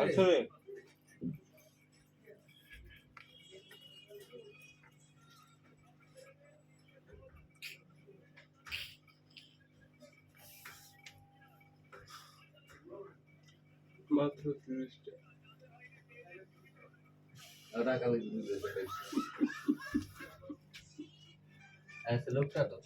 আসলে মাত্র 30টা টাকা ऐसे लोग क्या तो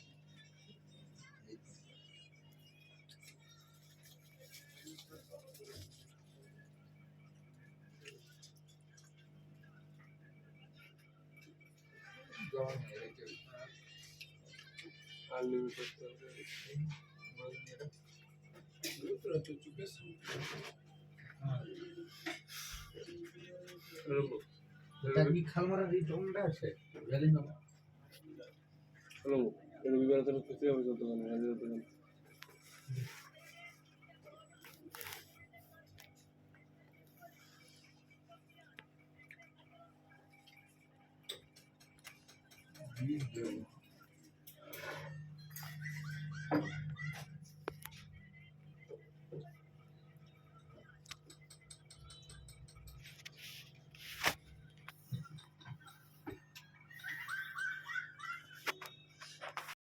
আনলিমিটেড তাকি খালমারা রিটনটা আছে জানি না হ্যালো রবিবার তো খুশি হবে যত মানে হাজার দোকান Video.